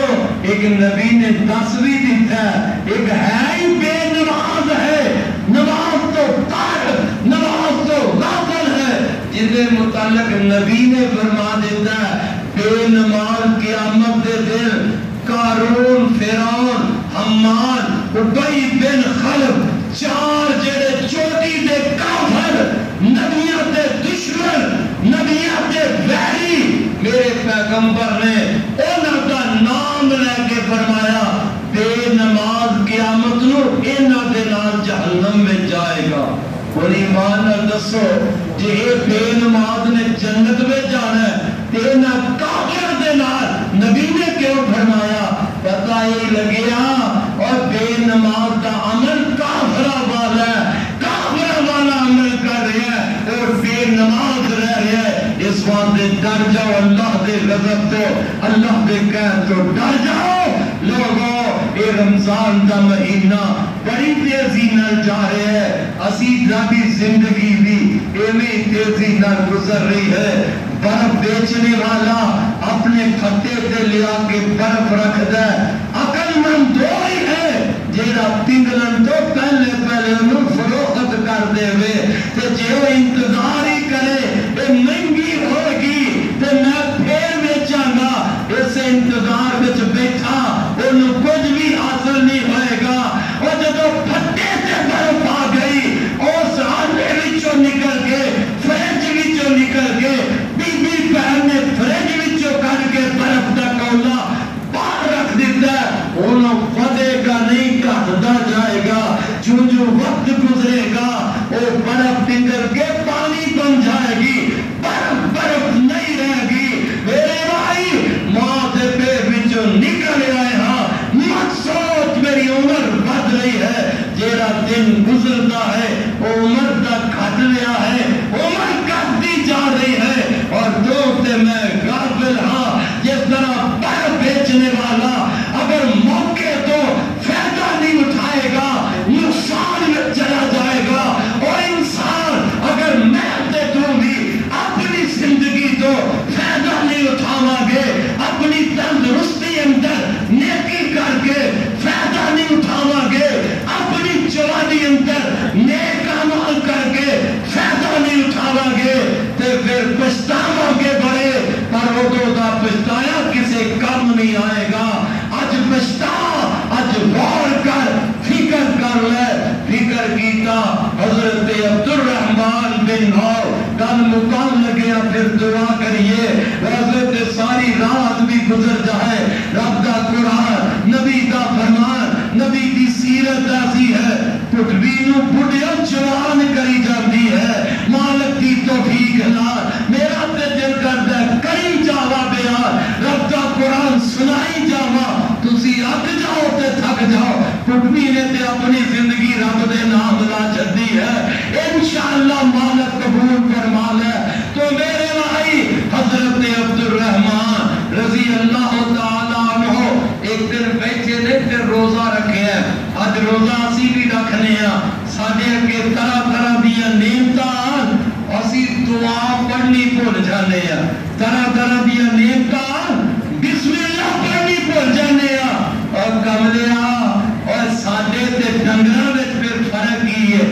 ایک نبی نے دس بھی دیتا ہے، ایک ہے ہی بے نماز ہے، نماز تو قائد، نماز تو غافل ہے، جنہیں متعلق نبی نے فرما دیتا ہے بے نماز قیامت دے دن قارون، فرعون، حمان، ابی بن خلف، چار جڑے چوٹی دے کافر، نبیوں دے دشمن، نبیوں دے ویری، میرے پیغمبر نے انہاں دا نام لے کے فرمایا بے نماز قیامت نو انہاں دے نال جہنم میں جائے گا۔ اور ایمان نہ دسو جے اے بے نماز نے جنت میں جانا ہے تے نہ کافر دے نال نبی نے کیوں فرمایا؟ پتہ ہی لگیا اور بے نماز کا عمل کافرہ والا ہے، کافرہ والا عمل کر رہا ہے اور بے نماز رہ رہا ہے۔ اس واسطے ڈر جاؤ اللہ دے غضب تو، اللہ دے قہر تو ڈر جاؤ لوگوں۔ اے رمضان دا مہینہ بڑی تیزی نال جا رہے ہیں، اسی ربی زندگی بھی ایویں تیزی نال گزر رہی ہے۔ برف بیچنے والا اپنے کھٹے تے لیا کے برف رکھ دے، عقل مند دو ہی ہے جیڑا پنگلن تو پہلے پہلے انہوں فروخت کر دے ہوئے تے جے وہ انتظار ہی کرے اے مہنگی ہوگی تے میں پھر بیچاں گا، اسے انتظار وچ بیٹھا انہوں کچھ بھی حاصل نہیں ہوئے گا۔ اور جب پھٹے سے برف آ گئی اس آنے وچوں نکل کے فریج وچوں نکل کے بی بی پہن نے فریج وچوں کر کے برف دا کولا باہر رکھ دیتا ہے، انہوں ودے گا نہیں گھٹتا جائے گا، جو جو وقت گزرے گا وہ برف پگھل کے پانی بن جائے گی، برف برف نہیں رہے گی۔ میرے بھائی ماں دے پیٹ وچوں نکل آئے ہاں، مت سوچ میری عمر بڑھ رہی ہے، جیڑا دن گزرتا ہے وہ عمر دا گھٹ رہا ہے، عمر گھٹتی جا رہی ہے۔ اور دوست میں غافل ہاں، جس طرح برف بیچنے والا اگر موقع تو فائدہ نہیں اٹھائے گا نقصان میں چلا جائے گا، اور انسان اگر میں تے تو بھی اپنی زندگی تو فائدہ نہیں اٹھاواں گے، اپنی تندرستی اندر نیکی کر کے فائدہ نہیں اٹھاواں گے، اپنی جوانی اندر نیک عمل کر کے فائدہ نہیں اٹھاواں گے تے پھر پچھتاواں گے بڑے، پر وہ دا پچھتایا کسے کم نہیں آئے گا۔ اج پچھتا، اج غور کر، فکر کر لے، فکر کیتا حضرت عبد الرحمن بن عوف کل مقام لگیا پھر دعا کریے، حضرت ساری رات بھی گزر جائے، رب دا قرآن، نبی دا فرمان، نبی دی سیرت ایسی ہے پٹھوی نو بڑھیا جوان کری جاندی ہے، مالک دی توفیق نال میرا تے دل کردا ہے کئی جاوا بیان رب دا قرآن سنائی جاوا، تسی اک جاؤ تے تھک جاؤ، پٹھوی نے تے اپنی زندگی رب دے نام لا چھڈی ہے، انشاءاللہ مالک قبول فرما لے۔ تو میرے بھائی حضرت عبد الرحمن رضی اللہ تعالیٰ عنہ ایک دن بیٹھے نے پھر روزہ رکھے ہیں، آج روزہ اسی بھی رکھنے ہیں، ساڑھے کے طرح طرح دیا نعمتان اسی دعا پڑھنی بھول جانے ہیں، طرح طرح دیا نعمتان بسم اللہ پڑھنی بھول جانے ہیں، اور کملے اور ساڑھے تے ڈنگرہ میں پھر فرق کی ہے،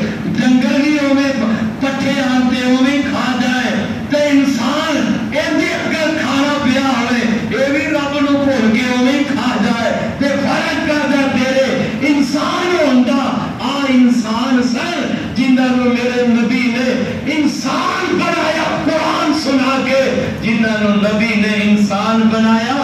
جڑے نبی نے انسان بنایا قرآن سنا کے، جنہوں نبی نے انسان بنایا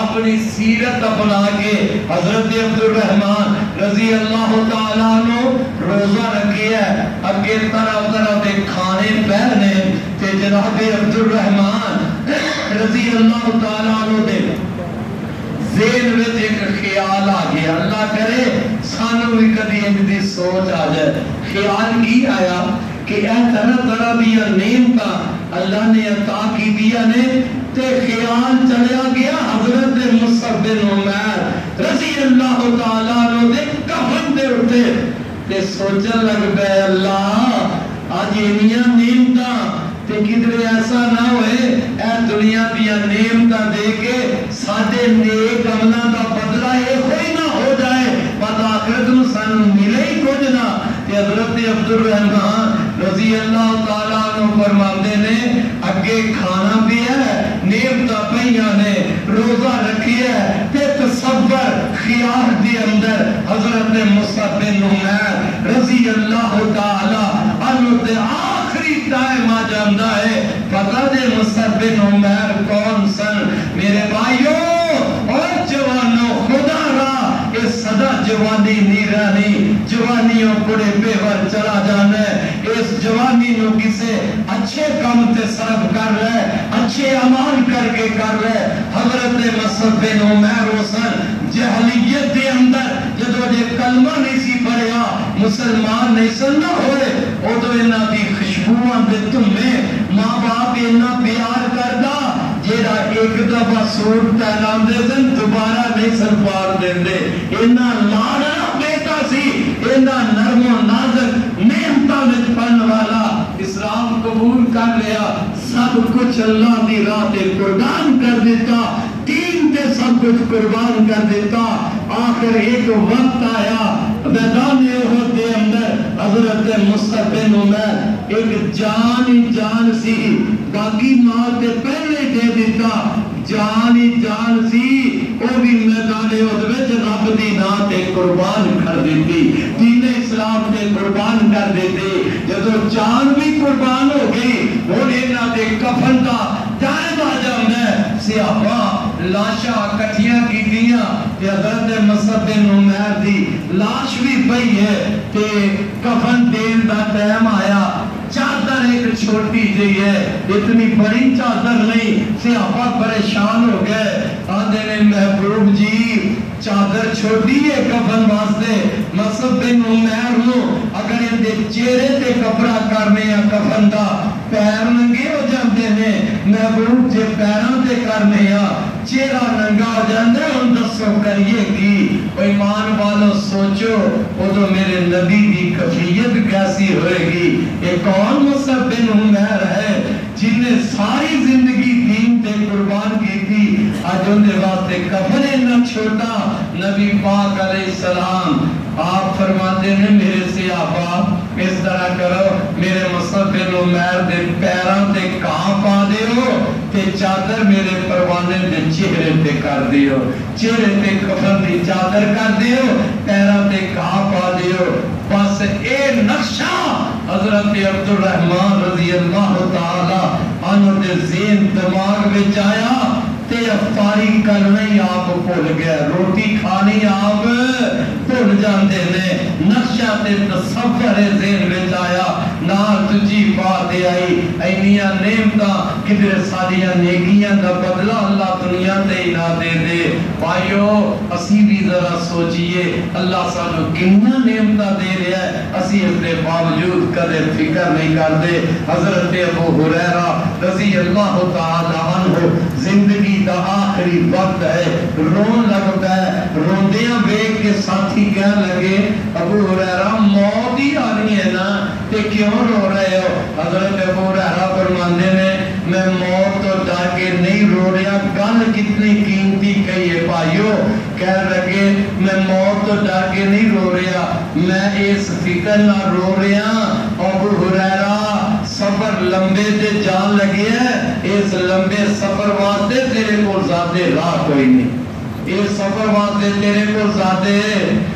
اپنی سیرت اپنا کے، حضرت عبد الرحمن رضی اللہ تعالیٰ عنہ روزہ رکھے ہے، اگے طرح طرح دے کھانے پہنے تے جناب عبد الرحمن رضی اللہ تعالیٰ عنہ دے ذہن میں ایک خیال آ گیا، اللہ کرے سانو بھی کدی ان دی سوچ آ جائے۔ خیال کی آیا کہ اے طرح طرح دیا نعمتاں اللہ نے عطا کی دیا نے، تے خیال چلیا گیا حضرت مصعب بن عمیر رضی اللہ تعالیٰ عنہ دے کفن دے اٹھے تے سوچن لگ پے اللہ آج انیاں نعمتاں تے کدھر ایسا نہ ہوئے اے دنیا دیا نعمتاں دے کے ساڈے نیک عملاں دا بدلہ یہ کوئی نہ ہو جائے، بعد آخرت نو سانو ملے ہی کچھ نہ۔ تے حضرت عبد الرحمن رضی اللہ تعالیٰ عنہ فرماندے نے اگے کھانا بھی ہے، نعمتاں پئیاں نے، روزہ رکھی ہے، تے تصور خیال دے اندر حضرت مصعب بن عمیر رضی اللہ تعالیٰ عنہ دے آخری ٹائم آ جاندہ ہے، پتہ دے مصعب بن عمیر کون سن؟ میرے بھائیوں اور جوانوں، خدا را یہ صدا جوانی نہیں رہنی، جوانیوں پڑے بے ور چلا جانا ہے، اس جوانی نو کسے اچھے کام تے صرف کر رہے، اچھے عمال کر کے کر رہے۔ حضرت مصعب بن عمیر حسن جہلیت دے اندر جدو جے کلمہ نہیں سی پڑھیا، مسلمان نہیں سننا ہوئے، او تو انہاں دی خوشبوواں دے تمہیں ماں باپ انہاں پیار کردا جیڑا ایک دفعہ سوٹ پہنام دے سن دوبارہ نہیں سن پار دیں دے، انہاں لاڑا بیٹا سی، انہاں نرم و نازک نعمتاں وچ پن والا، اسلام قبول کر لیا، سب کچھ اللہ دی راہ تے قربان کر دیتا، دین تے سب کچھ قربان کر دیتا۔ آخر ایک وقت آیا میدان احد دے اندر حضرت مصعب بن عمیر ایک جان سی، باقی مال تے پہلے دے دیتا، جان سی، وہ بھی میدان احد وچ رب دی راہ تے قربان کر دیتی، دین اسلام تے قربان کر دیتی۔ جدو جان بھی قربان ہو گئی، ہن انہاں دے کفن دا ٹائم آ جاندا ہے، صحابہ لاشاں کٹھیاں کیتیاں تے حضرت مصعب بن عمیر دی لاش بھی پئی ہے تے کفن دین دا ٹائم آیا، چادر ایک چھوٹی جئی ہے، اتنی بڑی چادر نہیں، صحابہ پریشان ہو گئے، آندے نے محبوب جی چادر چھوٹی ہے کفن واسطے، مصعب بن عمیر نو اگر ان دے چہرے تے کپڑا کرنے یا کفن دا پیر ننگے ہو جاندے نے، محبوب جے پیراں تے کرنے یا چہرہ ننگا ہو جاندے، ان دسو کریے کی؟ ایمان والو سوچو وہ تو میرے نبی دی کفیت کیسی ہوئے گی؟ یہ کون مصعب بن عمیر ہے جن نے ساری زندگی دین تے قربان کی تھی، آج ان دے واسطے کفن نہ چھوٹا۔ نبی پاک علیہ السلام آپ فرماتے ہیں میرے صحابہ اس طرح کرو، میرے مصعب بن عمیر دے پیران تے کہاں پا دیو تے چادر میرے پروانے دے چہرے تے کر دیو، چہرے تے کفن دی چادر کر دیو، پیران تے کہاں پا دیو۔ بس اے نقشہ حضرت عبد الرحمن رضی اللہ تعالی عنہ دے ذہن دماغ میں آیا تے افطاری کرنا ہی آپ بھول گئے، روٹی کھانی آپ بھول جاندے نے، نقشہ تے تصور ذہن میں آیا، نال تجھی بات آئی، اینیاں نعمتاں کدھر ساریاں نیکیاں دا بدلہ اللہ دنیا تے ہی نہ دے دے۔ بھائیو اسی بھی ذرا سوچئے اللہ سانو کتنا نعمتاں دے رہا ہے، اسی اس کے باوجود کدے فکر نہیں کرتے۔ حضرت ابو ہریرہ رضی اللہ تعالی عنہ زندگی دا آخری وقت ہے، رون لگ گئے، روندیاں بیٹھ کے ساتھی کہنے لگے ابو ہریرہ موت ہی آنی ہے نا تے کیوں رو رہے ہو؟ حضرت ابو ہریرہ فرماندے نے میں موت تو ڈر کے نہیں رو رہا، گل کتنی قیمتی کہی ہے بھائیو، کہہ لگے میں موت تو ڈر کے نہیں رو رہا، میں اس فکر نہ رو رہا ابو ہریرہ سفر لمبے تے جان لگے ہے، اس لمبے سفر واسطے تیرے کو ذاتے راہ کوئی نہیں، یہ سفر واسطے تیرے کو زادے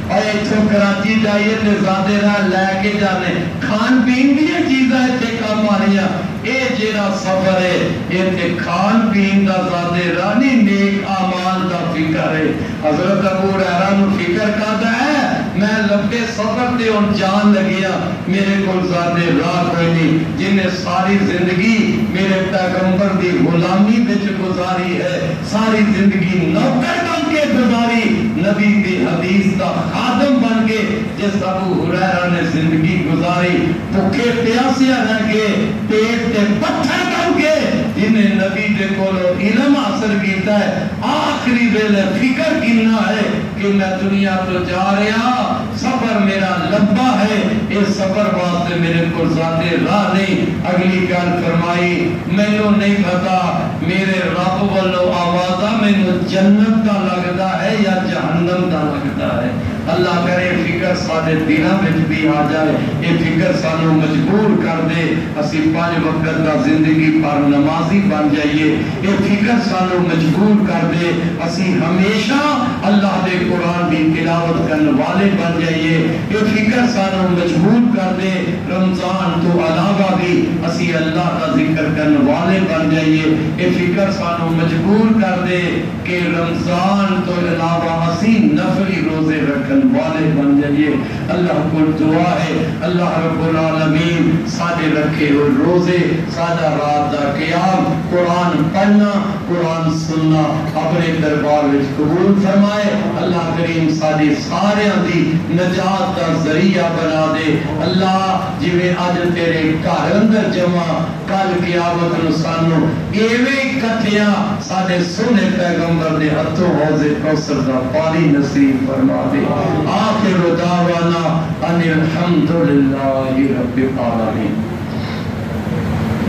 اور اتھوں کراچی جائیے تے زادے راہ لے کے جانے کھان پین بھی یہ چیزیں تے کام آرہیا اے جیرا سفر ہے یہ تے کھان پین دا زادے رانی نیک آمال دا فکر ہے حضرت ابو ہریرہ نو فکر کرتا ہے میں لمبے سفر تے ان جان لگیا میرے کو زادے راہ کوئی نہیں جنہیں ساری زندگی میرے پیغمبر دی غلامی بچ گزاری ہے ساری زندگی نوکر بن کے گزاری نبی دی حدیث دا خادم بن کے جس ابو ہریرہ نے زندگی گزاری بھوکے پیاسیا رہ کے پیٹ تے پتھر بن کے جنہیں نبی دے کولو علم حاصل کیتا ہے آخری ویلے فکر کینا ہے کہ میں دنیا تو جا رہا سفر میرا لمبا ہے اس سفر واسطے میرے کو ذاتے راہ نہیں اگلی گل فرمائی مینوں نہیں پتا میرے رب والو آوازہ مینوں جنت کا لگتا ہے یا جہنم کا لگتا ہے اللہ کرے فکر سارے دنوں میں بھی آ جائے یہ فکر سانو مجبور کر دے اسی 5 وقت کا زندگی پر نمازی بن جائیے یہ فکر سانو مجبور کر دے اسی ہمیشہ اللہ دے قرآن کی تلاوت کرنے والے بن جائیے یہ فکر سانو مجبور کر دے رمضان تو علاوہ بھی اسی اللہ کا ذکر کرنے والے بن جائیے یہ فکر سانو مجبور کر دے کہ رمضان تو علاوہ اسی نفلی روزے رکھنے والے بن جائیے اللہ کو دعا ہے اللہ رب العالمین سادے رکھے ہو روزے سادہ رات دا قیام قرآن پڑھنا قرآن سننا اپنے دربار میں قبول فرمائے اللہ کریم سادے سارے دی نجات کا ذریعہ بنا دے اللہ جویں آج تیرے گھر اندر جمع کل قیامت نو سانو ایویں کٹھیاں سادے سونے پیغمبر دے ہتھوں حوض کوثر دا پانی نصیب فرما دے آخر دعوانا ان الحمدللہ رب العالمین